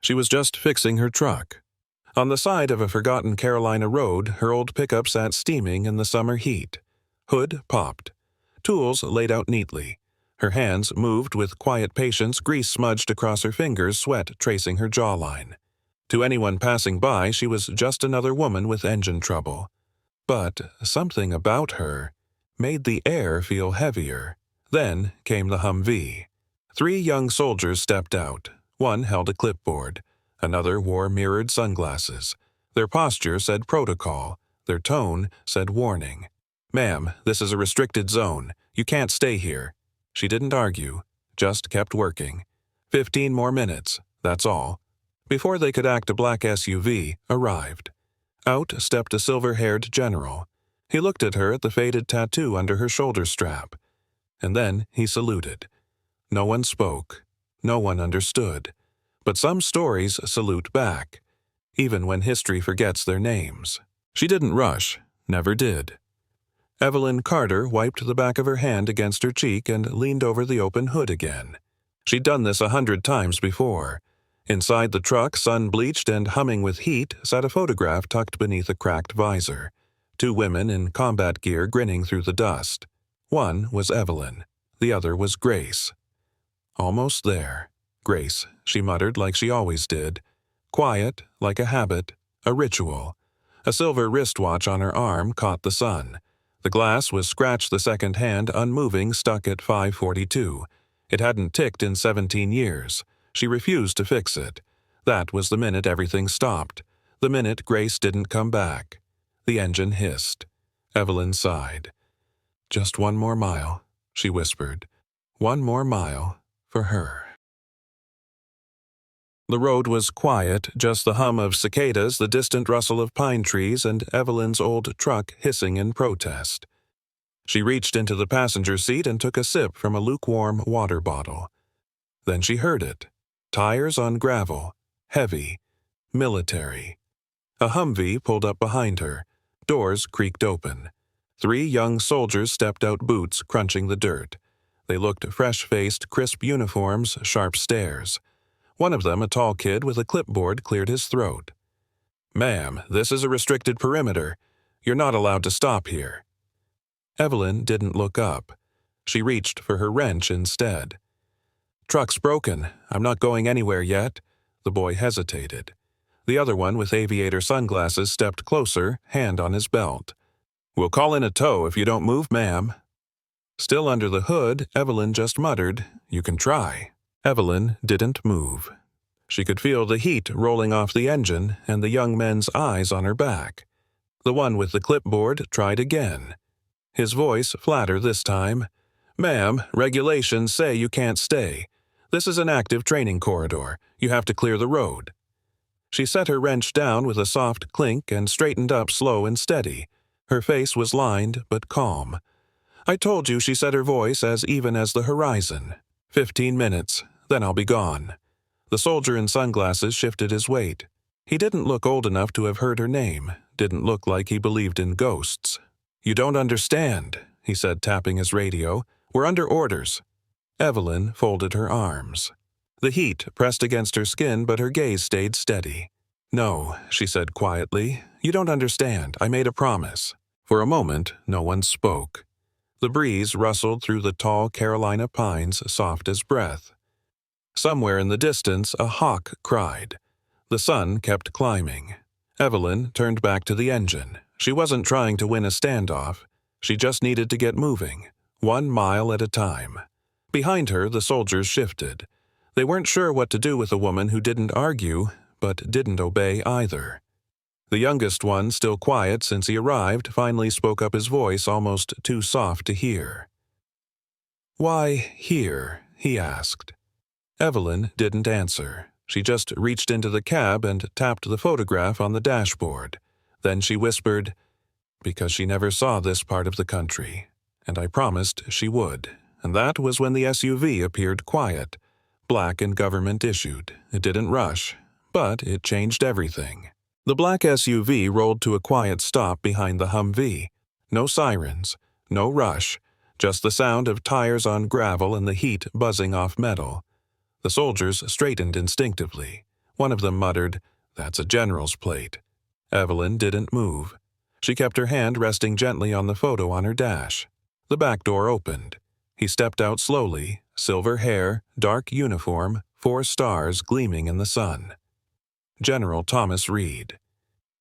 She was just fixing her truck. On the side of a forgotten Carolina road, her old pickup sat steaming in the summer heat. Hood popped. Tools laid out neatly. Her hands moved with quiet patience, grease smudged across her fingers, sweat tracing her jawline. To anyone passing by, she was just another woman with engine trouble. But something about her made the air feel heavier. Then came the Humvee. 3 young soldiers stepped out. One held a clipboard. Another wore mirrored sunglasses. Their posture said protocol. Their tone said warning. "Ma'am, this is a restricted zone. You can't stay here." She didn't argue, just kept working. 15 more minutes, that's all. Before they could act, a black SUV arrived. Out stepped a silver-haired general. He looked at her at the faded tattoo under her shoulder strap. And then he saluted. No one spoke. No one understood. But some stories salute back, even when history forgets their names. She didn't rush, never did. Evelyn Carter wiped the back of her hand against her cheek and leaned over the open hood again. She'd done this 100 times before. Inside the truck, sun-bleached and humming with heat, sat a photograph tucked beneath a cracked visor. 2 women in combat gear grinning through the dust. One was Evelyn. The other was Grace. Almost there. Grace, she muttered like she always did. Quiet, like a habit, a ritual. A silver wristwatch on her arm caught the sun. The glass was scratched the second hand, unmoving, stuck at 5:42. It hadn't ticked in 17 years. She refused to fix it. That was the minute everything stopped. The minute Grace didn't come back. The engine hissed. Evelyn sighed. "Just 1 more mile," she whispered. 1 more mile for her. The road was quiet, just the hum of cicadas, the distant rustle of pine trees, and Evelyn's old truck hissing in protest. She reached into the passenger seat and took a sip from a lukewarm water bottle. Then she heard it. Tires on gravel. Heavy. Military. A Humvee pulled up behind her. Doors creaked open. 3 young soldiers stepped out, boots crunching the dirt. They looked fresh-faced, crisp uniforms, sharp stares. One of them, a tall kid with a clipboard, cleared his throat. "Ma'am, this is a restricted perimeter. You're not allowed to stop here." Evelyn didn't look up. She reached for her wrench instead. "Truck's broken. I'm not going anywhere yet." The boy hesitated. The other one, with aviator sunglasses, stepped closer, hand on his belt. "We'll call in a tow if you don't move, ma'am." Still under the hood, Evelyn just muttered, "You can try." Evelyn didn't move. She could feel the heat rolling off the engine and the young men's eyes on her back. The one with the clipboard tried again. His voice flatter this time. "Ma'am, regulations say you can't stay. This is an active training corridor. You have to clear the road." She set her wrench down with a soft clink and straightened up slow and steady. Her face was lined but calm. "I told you," she said, her voice as even as the horizon. 15 minutes, then I'll be gone." The soldier in sunglasses shifted his weight. He didn't look old enough to have heard her name, didn't look like he believed in ghosts. "You don't understand," he said, tapping his radio. "We're under orders." Evelyn folded her arms. The heat pressed against her skin, but her gaze stayed steady. "No," she said quietly. "You don't understand. I made a promise." For a moment, no one spoke. The breeze rustled through the tall Carolina pines, soft as breath. Somewhere in the distance, a hawk cried. The sun kept climbing. Evelyn turned back to the engine. She wasn't trying to win a standoff. She just needed to get moving, 1 mile at a time. Behind her, the soldiers shifted. They weren't sure what to do with a woman who didn't argue, but didn't obey either. The youngest one, still quiet since he arrived, finally spoke up, his voice almost too soft to hear. "Why here?" he asked. Evelyn didn't answer. She just reached into the cab and tapped the photograph on the dashboard. Then she whispered, "Because she never saw this part of the country, and I promised she would." And that was when the SUV appeared quiet, black and government-issued. It didn't rush, but it changed everything. The black SUV rolled to a quiet stop behind the Humvee. No sirens, no rush, just the sound of tires on gravel and the heat buzzing off metal. The soldiers straightened instinctively. One of them muttered, "That's a general's plate." Evelyn didn't move. She kept her hand resting gently on the photo on her dash. The back door opened. He stepped out slowly, silver hair, dark uniform, 4 stars gleaming in the sun. General Thomas Reed.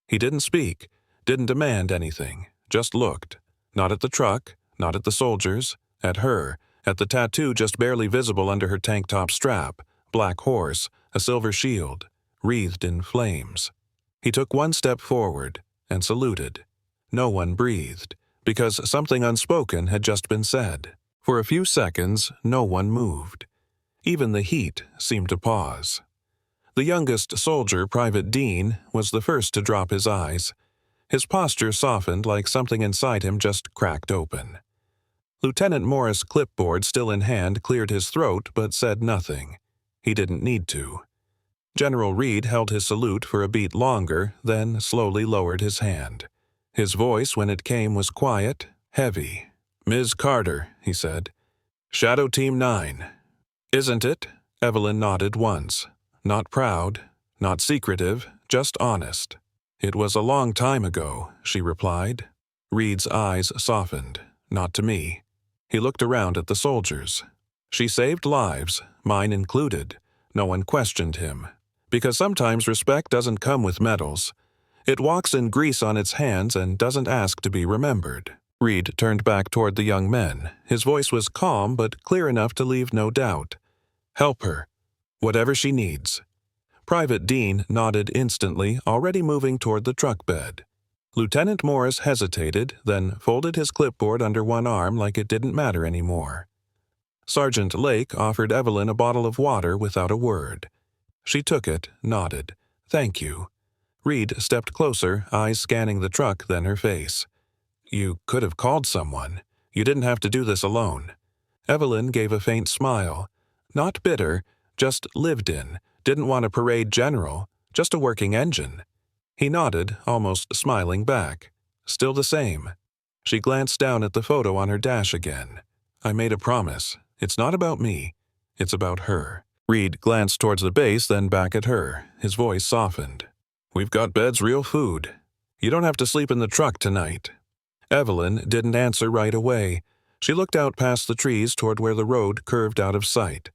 He didn't speak, didn't demand anything, just looked. Not at the truck, not at the soldiers, at her, at the tattoo just barely visible under her tank top strap, black horse, a silver shield, wreathed in flames. He took one step forward and saluted. No one breathed, because something unspoken had just been said. For a few seconds, no one moved. Even the heat seemed to pause. The youngest soldier, Private Dean, was the first to drop his eyes. His posture softened like something inside him just cracked open. Lieutenant Morris' clipboard still in hand cleared his throat but said nothing. He didn't need to. General Reed held his salute for a beat longer, then slowly lowered his hand. His voice, when it came, was quiet, heavy. "Ms. Carter," he said. "Shadow Team 9. Isn't it?" Evelyn nodded once. Not proud, not secretive, just honest. "It was a long time ago," she replied. Reed's eyes softened. "Not to me." He looked around at the soldiers. She saved lives, mine included. No one questioned him. Because sometimes respect doesn't come with medals. It walks in grease on its hands and doesn't ask to be remembered. Reed turned back toward the young men. His voice was calm but clear enough to leave no doubt. "Help her. Whatever she needs." Private Dean nodded instantly, already moving toward the truck bed. Lieutenant Morris hesitated, then folded his clipboard under one arm like it didn't matter anymore. Sergeant Lake offered Evelyn a bottle of water without a word. She took it, nodded. "Thank you." Reed stepped closer, eyes scanning the truck, then her face. "You could have called someone. You didn't have to do this alone." Evelyn gave a faint smile. Not bitter, just lived in. Didn't want a parade general, just a working engine. He nodded, almost smiling back. Still the same. She glanced down at the photo on her dash again. "I made a promise. It's not about me. It's about her." Reed glanced towards the base, then back at her. His voice softened. "We've got beds, real food. You don't have to sleep in the truck tonight." Evelyn didn't answer right away. She looked out past the trees toward where the road curved out of sight.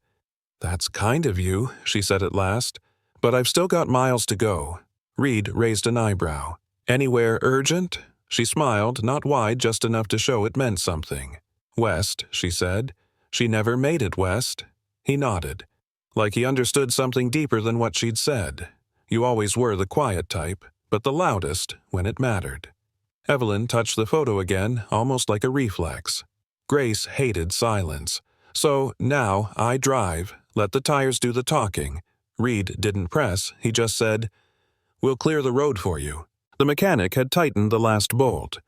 "That's kind of you," she said at last, "but I've still got miles to go." Reed raised an eyebrow. "Anywhere urgent?" She smiled, not wide, just enough to show it meant something. "West," she said. "She never made it west." He nodded, like he understood something deeper than what she'd said. "You always were the quiet type, but the loudest when it mattered." Evelyn touched the photo again, almost like a reflex. Grace hated silence. "So, now, I drive. Let the tires do the talking." Reed didn't press, he just said, "We'll clear the road for you." The mechanic had tightened the last bolt.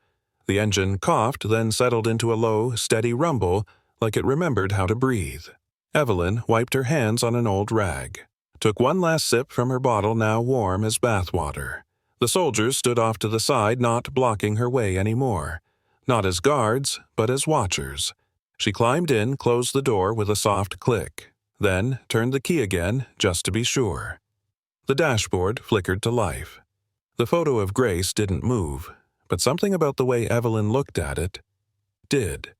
The engine coughed, then settled into a low, steady rumble, like it remembered how to breathe. Evelyn wiped her hands on an old rag. Took one last sip from her bottle, now warm as bathwater. The soldiers stood off to the side, not blocking her way anymore. Not as guards, but as watchers. She climbed in, closed the door with a soft click. Then turned the key again, just to be sure. The dashboard flickered to life. The photo of Grace didn't move, but something about the way Evelyn looked at it did.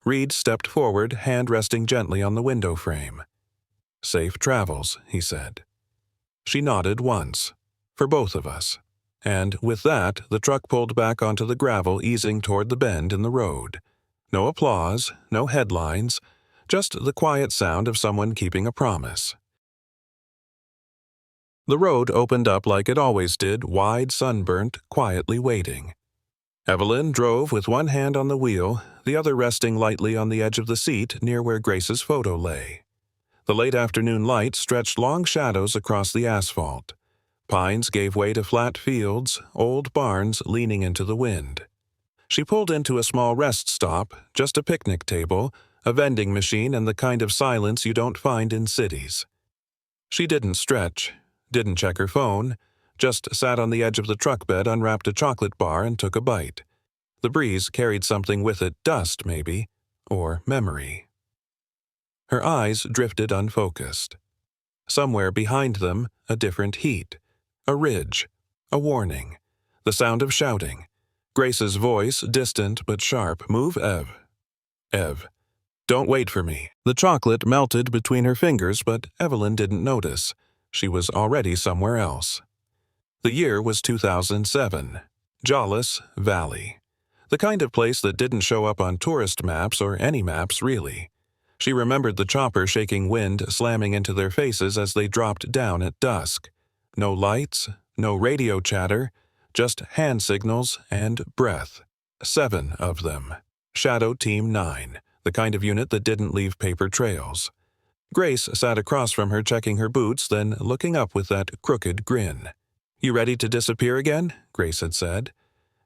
Reed stepped forward, hand resting gently on the window frame. "Safe travels," he said. She nodded once. "For both of us." And with that, the truck pulled back onto the gravel, easing toward the bend in the road. No applause, no headlines, just the quiet sound of someone keeping a promise. The road opened up like it always did, wide, sunburnt, quietly waiting. Evelyn drove with one hand on the wheel, the other resting lightly on the edge of the seat near where Grace's photo lay. The late afternoon light stretched long shadows across the asphalt. Pines gave way to flat fields, old barns leaning into the wind. She pulled into a small rest stop, just a picnic table, a vending machine, and the kind of silence you don't find in cities. She didn't stretch, didn't check her phone, just sat on the edge of the truck bed, unwrapped a chocolate bar, and took a bite. The breeze carried something with it, dust maybe, or memory. Her eyes drifted unfocused. Somewhere behind them, a different heat. A ridge. A warning. The sound of shouting. Grace's voice, distant but sharp. Move, Ev. Ev. Don't wait for me. The chocolate melted between her fingers, but Evelyn didn't notice. She was already somewhere else. The year was 2007. Jollis Valley. The kind of place that didn't show up on tourist maps or any maps, really. She remembered the chopper shaking wind slamming into their faces as they dropped down at dusk. No lights, no radio chatter, just hand signals and breath. 7 of them. Shadow Team 9, the kind of unit that didn't leave paper trails. Grace sat across from her checking her boots, then looking up with that crooked grin. "You ready to disappear again?" Grace had said.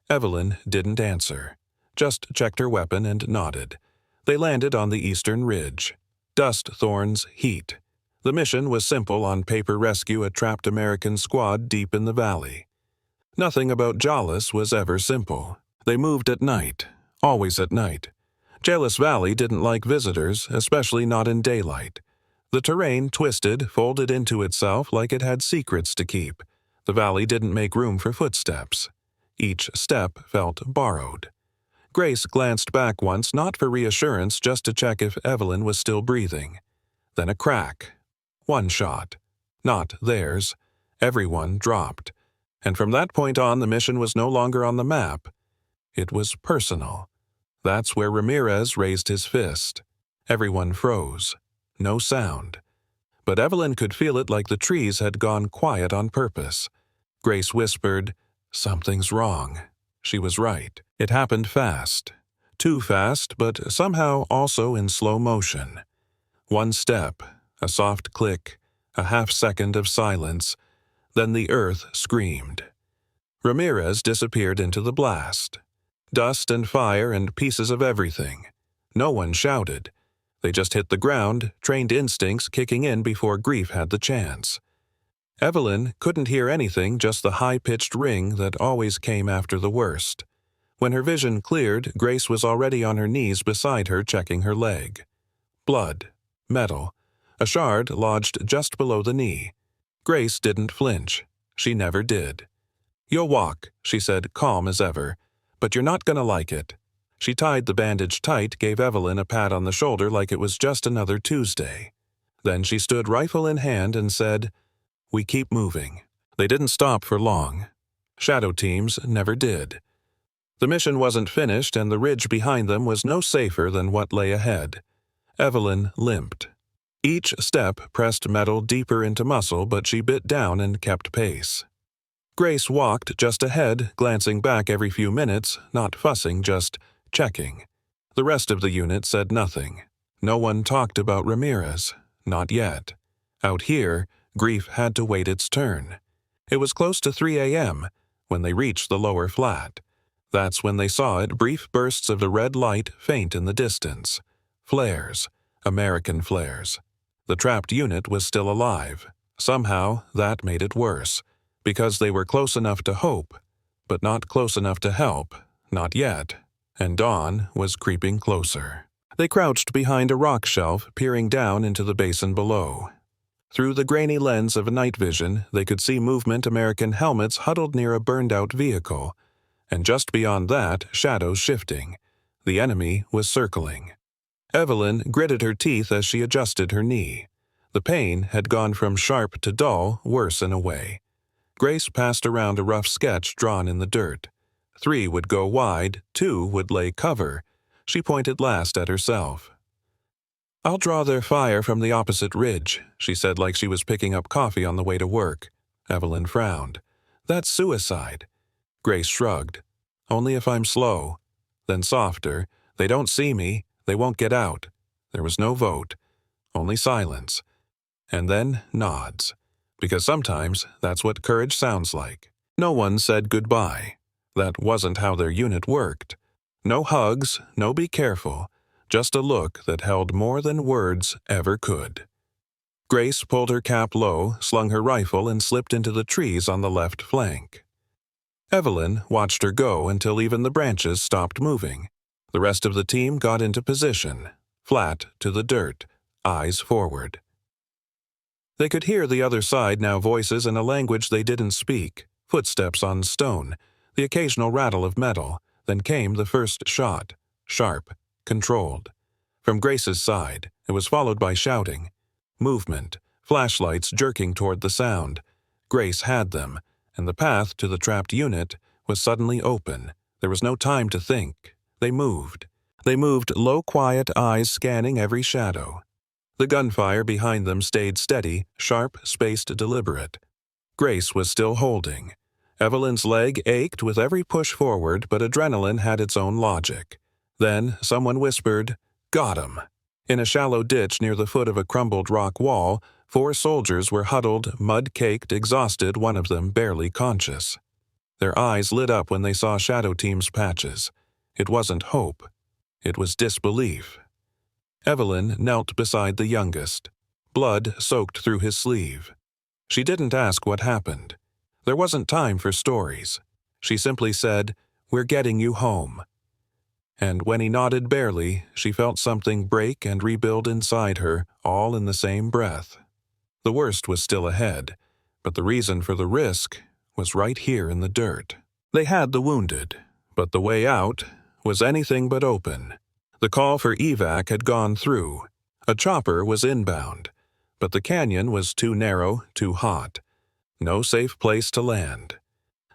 Evelyn didn't answer, just checked her weapon and nodded. They landed on the eastern ridge. Dust thorns, heat. The mission was simple: on paper rescue a trapped American squad deep in the valley. Nothing about Jollis was ever simple. They moved at night, always at night. Jollis Valley didn't like visitors, especially not in daylight. The terrain twisted, folded into itself like it had secrets to keep. The valley didn't make room for footsteps. Each step felt borrowed. Grace glanced back once, not for reassurance, just to check if Evelyn was still breathing. Then a crack. One shot. Not theirs. Everyone dropped. And from that point on, the mission was no longer on the map. It was personal. That's where Ramirez raised his fist. Everyone froze. No sound. But Evelyn could feel it, like the trees had gone quiet on purpose. Grace whispered, "Something's wrong." She was right. It happened fast. Too fast, but somehow also in slow motion. One step, a soft click, a half-second of silence, then the earth screamed. Ramirez disappeared into the blast. Dust and fire and pieces of everything. No one shouted. They just hit the ground, trained instincts kicking in before grief had the chance. Evelyn couldn't hear anything, just the high-pitched ring that always came after the worst. When her vision cleared, Grace was already on her knees beside her, checking her leg. Blood. Metal. A shard lodged just below the knee. Grace didn't flinch. She never did. "You'll walk," she said, calm as ever. "But you're not gonna like it." She tied the bandage tight, gave Evelyn a pat on the shoulder like it was just another Tuesday. Then she stood rifle in hand and said, "We keep moving." They didn't stop for long. Shadow teams never did. The mission wasn't finished, and the ridge behind them was no safer than what lay ahead. Evelyn limped. Each step pressed metal deeper into muscle, but she bit down and kept pace. Grace walked just ahead, glancing back every few minutes, not fussing, just checking. The rest of the unit said nothing. No one talked about Ramirez. Not yet. Out here, grief had to wait its turn. It was close to 3 a.m. when they reached the lower flat. That's when they saw it, brief bursts of the red light faint in the distance. Flares. American flares. The trapped unit was still alive. Somehow, that made it worse, because they were close enough to hope, but not close enough to help. Not yet. And dawn was creeping closer. They crouched behind a rock shelf, peering down into the basin below. Through the grainy lens of night vision, they could see movement: American helmets huddled near a burned-out vehicle. And just beyond that, shadows shifting. The enemy was circling. Evelyn gritted her teeth as she adjusted her knee. The pain had gone from sharp to dull, worse in a way. Grace passed around a rough sketch drawn in the dirt. 3 would go wide, 2 would lay cover. She pointed last at herself. "I'll draw their fire from the opposite ridge," she said, like she was picking up coffee on the way to work. Evelyn frowned. "That's suicide." Grace shrugged. "Only if I'm slow." Then softer, "They don't see me. They won't get out." There was no vote. Only silence. And then nods. Because sometimes that's what courage sounds like. No one said goodbye. That wasn't how their unit worked. No hugs, no be careful. Just a look that held more than words ever could. Grace pulled her cap low, slung her rifle, and slipped into the trees on the left flank. Evelyn watched her go until even the branches stopped moving. The rest of the team got into position, flat to the dirt, eyes forward. They could hear the other side now, voices in a language they didn't speak, footsteps on stone, the occasional rattle of metal. Then came the first shot, sharp, controlled. From Grace's side, it was followed by shouting. Movement, flashlights jerking toward the sound. Grace had them, and the path to the trapped unit was suddenly open. There was no time to think. They moved. They moved, low, quiet eyes scanning every shadow. The gunfire behind them stayed steady, sharp, spaced, deliberate. Grace was still holding. Evelyn's leg ached with every push forward, but adrenaline had its own logic. Then someone whispered, "Got him." In a shallow ditch near the foot of a crumbled rock wall, 4 soldiers were huddled, mud-caked, exhausted, one of them barely conscious. Their eyes lit up when they saw Shadow Team's patches. It wasn't hope. It was disbelief. Evelyn knelt beside the youngest. Blood soaked through his sleeve. She didn't ask what happened. There wasn't time for stories. She simply said, "We're getting you home." And when he nodded barely, she felt something break and rebuild inside her, all in the same breath. The worst was still ahead, but the reason for the risk was right here in the dirt. They had the wounded, but the way out was anything but open. The call for evac had gone through. A chopper was inbound, but the canyon was too narrow, too hot. No safe place to land.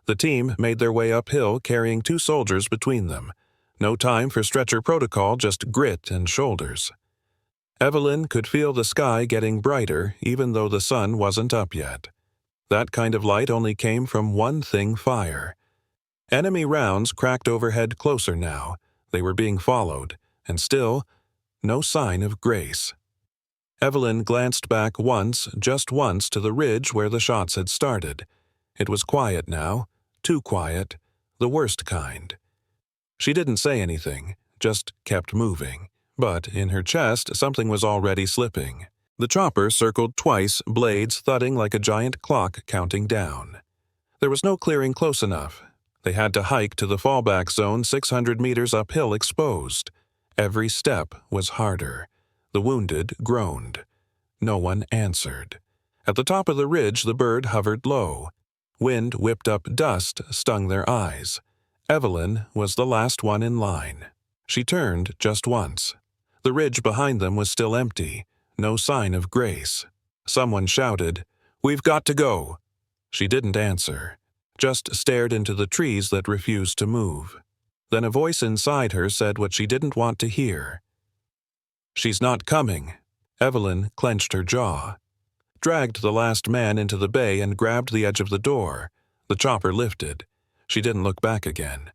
The team made their way uphill, carrying 2 soldiers between them. No time for stretcher protocol, just grit and shoulders. Evelyn could feel the sky getting brighter, even though the sun wasn't up yet. That kind of light only came from one thing: fire. Enemy rounds cracked overhead closer now. They were being followed, and still, no sign of Grace. Evelyn glanced back once, just once, to the ridge where the shots had started. It was quiet now, too quiet, the worst kind. She didn't say anything, just kept moving. But in her chest, something was already slipping. The chopper circled twice, blades thudding like a giant clock counting down. There was no clearing close enough. They had to hike to the fallback zone 600 meters uphill, exposed. Every step was harder. The wounded groaned. No one answered. At the top of the ridge, the bird hovered low. Wind whipped up dust, stung their eyes. Evelyn was the last one in line. She turned just once. The ridge behind them was still empty. No sign of Grace. Someone shouted, "We've got to go." She didn't answer, just stared into the trees that refused to move. Then a voice inside her said what she didn't want to hear. "She's not coming." Evelyn clenched her jaw, dragged the last man into the bay and grabbed the edge of the door. The chopper lifted. She didn't look back again.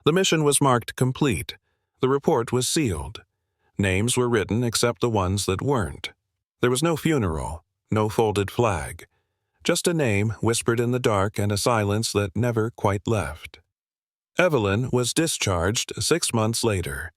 The mission was marked complete. The report was sealed. Names were written except the ones that weren't. There was no funeral, no folded flag. Just a name whispered in the dark and a silence that never quite left. Evelyn was discharged 6 months later.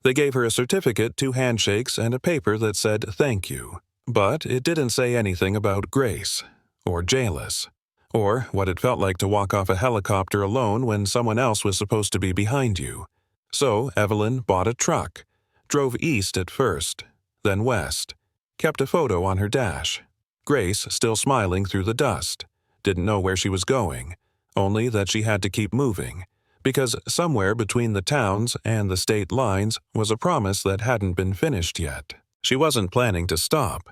They gave her a certificate, 2 handshakes, and a paper that said thank you. But it didn't say anything about Grace, or Jalis, or what it felt like to walk off a helicopter alone when someone else was supposed to be behind you. So Evelyn bought a truck, drove east at first, then west, kept a photo on her dash. Grace still smiling through the dust, didn't know where she was going, only that she had to keep moving, because somewhere between the towns and the state lines was a promise that hadn't been finished yet. She wasn't planning to stop,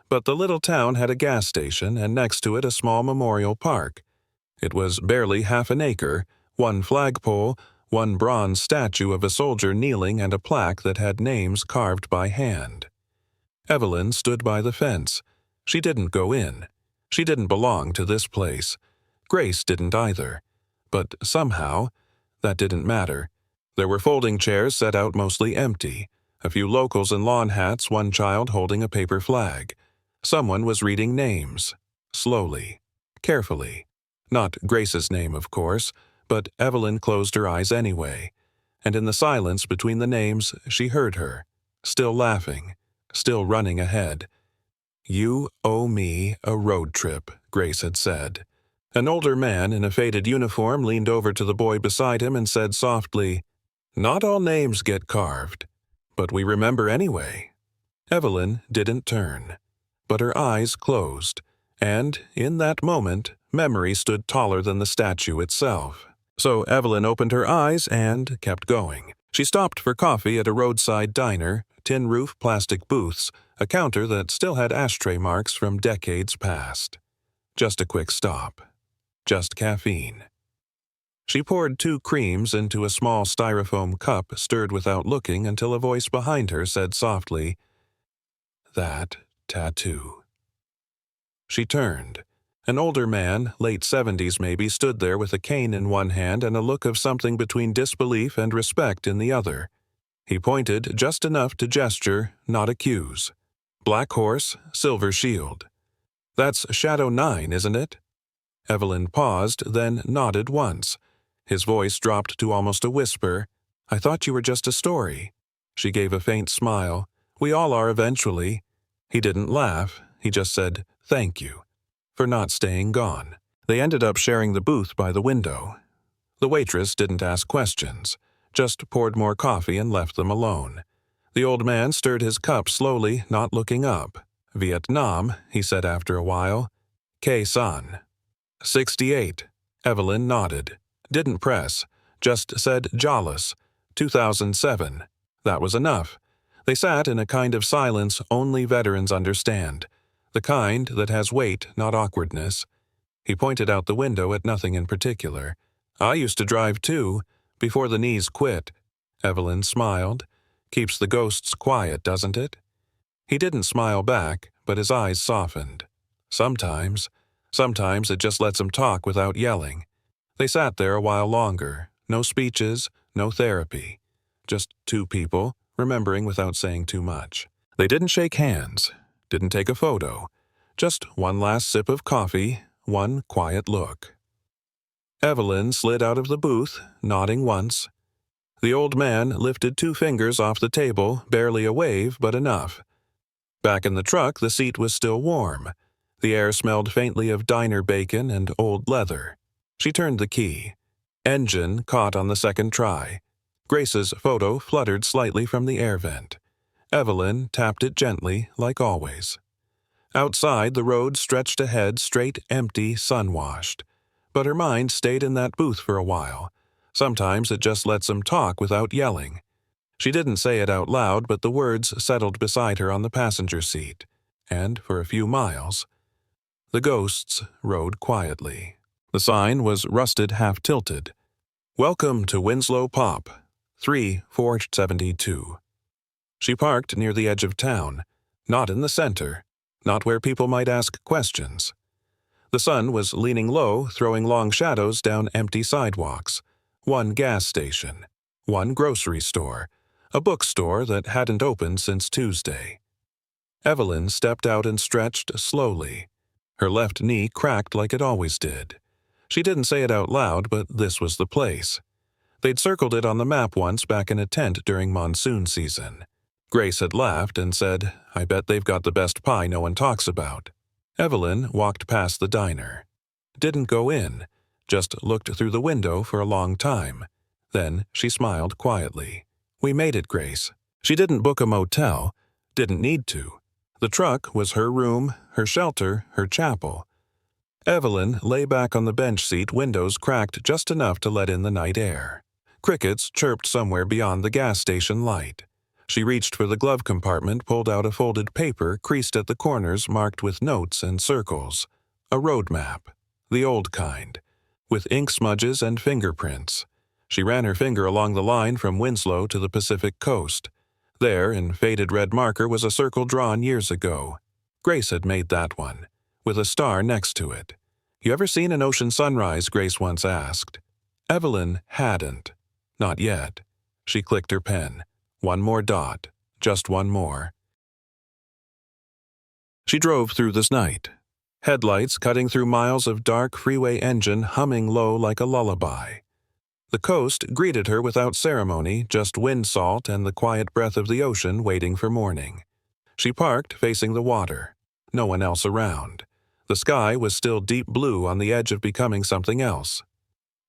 but the little town had a gas station and next to it a small memorial park. It was barely half an acre, 1 flagpole, 1 bronze statue of a soldier kneeling, and a plaque that had names carved by hand. Evelyn stood by the fence. She didn't go in. She didn't belong to this place. Grace didn't either. But somehow, that didn't matter. There were folding chairs set out mostly empty. A few locals in lawn hats, 1 child holding a paper flag. Someone was reading names. Slowly. Carefully. Not Grace's name, of course, but Evelyn closed her eyes anyway. And in the silence between the names, she heard her. Still laughing. Still running ahead. "You owe me a road trip," Grace had said. An older man in a faded uniform leaned over to the boy beside him and said softly, "Not all names get carved, but we remember anyway." Evelyn didn't turn, but her eyes closed, and in that moment, memory stood taller than the statue itself. So Evelyn opened her eyes and kept going. She stopped for coffee at a roadside diner, tin-roof plastic booths, a counter that still had ashtray marks from decades past. Just a quick stop. Just caffeine. She poured 2 creams into a small styrofoam cup, stirred without looking until a voice behind her said softly, "That tattoo." She turned. An older man, late 70s maybe, stood there with a cane in one hand and a look of something between disbelief and respect in the other. He pointed just enough to gesture, not accuse. "Black horse, silver shield. That's Shadow 9, isn't it?" Evelyn paused, then nodded once. His voice dropped to almost a whisper. "I thought you were just a story." She gave a faint smile. "We all are eventually." He didn't laugh. He just said, "Thank you," for not staying gone. They ended up sharing the booth by the window. The waitress didn't ask questions, just poured more coffee and left them alone. The old man stirred his cup slowly, not looking up. "Vietnam," he said after a while. "Khe-san." 68. Evelyn nodded. Didn't press. Just said Jollis. 2007. That was enough. They sat in a kind of silence only veterans understand. The kind that has weight, not awkwardness. He pointed out the window at nothing in particular. "I used to drive too, before the knees quit." Evelyn smiled. "Keeps the ghosts quiet, doesn't it?" He didn't smile back, but his eyes softened. Sometimes it just lets him talk without yelling. They sat there a while longer. No speeches, no therapy. Just 2 people, remembering without saying too much. They didn't shake hands, didn't take a photo. Just one last sip of coffee, one quiet look. Evelyn slid out of the booth, nodding once. The old man lifted 2 fingers off the table, barely a wave, but enough. Back in the truck, the seat was still warm. The air smelled faintly of diner bacon and old leather. She turned the key. Engine caught on the second try. Grace's photo fluttered slightly from the air vent. Evelyn tapped it gently, like always. Outside, the road stretched ahead, straight, empty, sun-washed. But her mind stayed in that booth for a while. Sometimes it just lets him talk without yelling. She didn't say it out loud, but the words settled beside her on the passenger seat. And for a few miles, the ghosts rode quietly. The sign was rusted, half-tilted. "Welcome to Winslow Pop, 3-472. She parked near the edge of town, not in the center, not where people might ask questions. The sun was leaning low, throwing long shadows down empty sidewalks. 1 gas station, 1 grocery store, a bookstore that hadn't opened since Tuesday. Evelyn stepped out and stretched slowly. Her left knee cracked like it always did. She didn't say it out loud, but this was the place. They'd circled it on the map once back in a tent during monsoon season. Grace had laughed and said, "I bet they've got the best pie no one talks about." Evelyn walked past the diner. Didn't go in, just looked through the window for a long time. Then she smiled quietly. "We made it, Grace." She didn't book a motel, didn't need to. The truck was her room, her shelter, her chapel. Evelyn lay back on the bench seat, windows cracked just enough to let in the night air. Crickets chirped somewhere beyond the gas station light. She reached for the glove compartment, pulled out a folded paper creased at the corners marked with notes and circles. A road map, the old kind, with ink smudges and fingerprints. She ran her finger along the line from Winslow to the Pacific coast. There, in faded red marker, was a circle drawn years ago. Grace had made that one, with a star next to it. "You ever seen an ocean sunrise?" Grace once asked. Evelyn hadn't. Not yet. She clicked her pen. 1 more dot. Just 1 more. She drove through the night. Headlights cutting through miles of dark freeway engine humming low like a lullaby. The coast greeted her without ceremony, just wind salt and the quiet breath of the ocean waiting for morning. She parked facing the water. No one else around. The sky was still deep blue on the edge of becoming something else.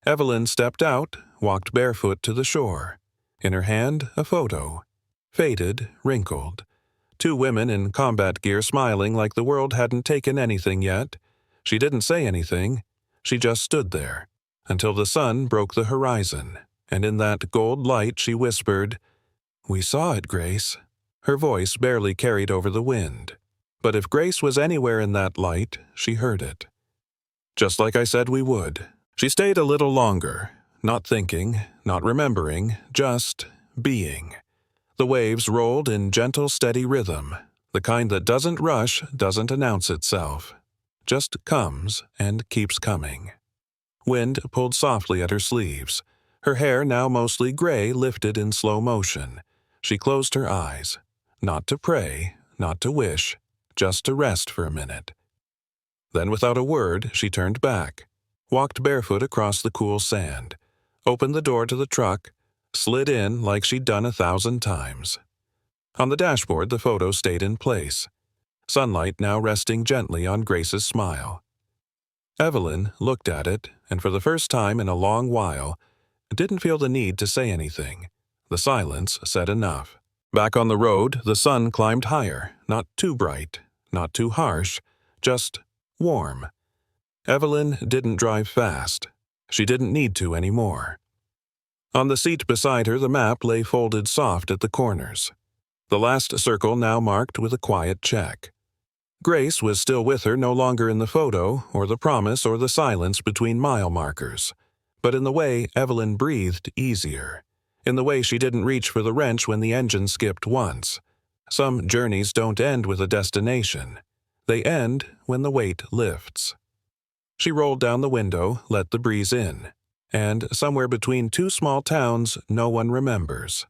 Evelyn stepped out, walked barefoot to the shore. In her hand, a photo. Faded, wrinkled. 2 women in combat gear smiling like the world hadn't taken anything yet. She didn't say anything. She just stood there, until the sun broke the horizon, and in that gold light she whispered, "We saw it, Grace." Her voice barely carried over the wind. But if Grace was anywhere in that light, she heard it. Just like I said we would. She stayed a little longer, not thinking, not remembering, just being. The waves rolled in gentle, steady rhythm, the kind that doesn't rush, doesn't announce itself, just comes and keeps coming. Wind pulled softly at her sleeves. Her hair, now mostly gray, lifted in slow motion. She closed her eyes, not to pray, not to wish, just to rest for a minute. Then without a word, she turned back, walked barefoot across the cool sand, opened the door to the truck, slid in like she'd done 1,000 times. On the dashboard, the photo stayed in place, sunlight now resting gently on Grace's smile. Evelyn looked at it, and for the first time in a long while, didn't feel the need to say anything. The silence said enough. Back on the road, the sun climbed higher, not too bright, not too harsh, just warm. Evelyn didn't drive fast. She didn't need to anymore. On the seat beside her, the map lay folded soft at the corners, the last circle now marked with a quiet check. Grace was still with her, no longer in the photo, or the promise, or the silence between mile markers, but in the way Evelyn breathed easier, in the way she didn't reach for the wrench when the engine skipped once. Some journeys don't end with a destination. They end when the weight lifts. She rolled down the window, let the breeze in, and somewhere between 2 small towns no one remembers.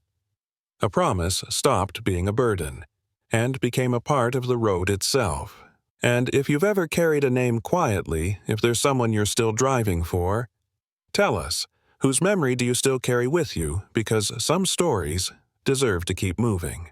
A promise stopped being a burden, and became a part of the road itself. And if you've ever carried a name quietly, if there's someone you're still driving for, tell us, whose memory do you still carry with you, because some stories deserve to keep moving.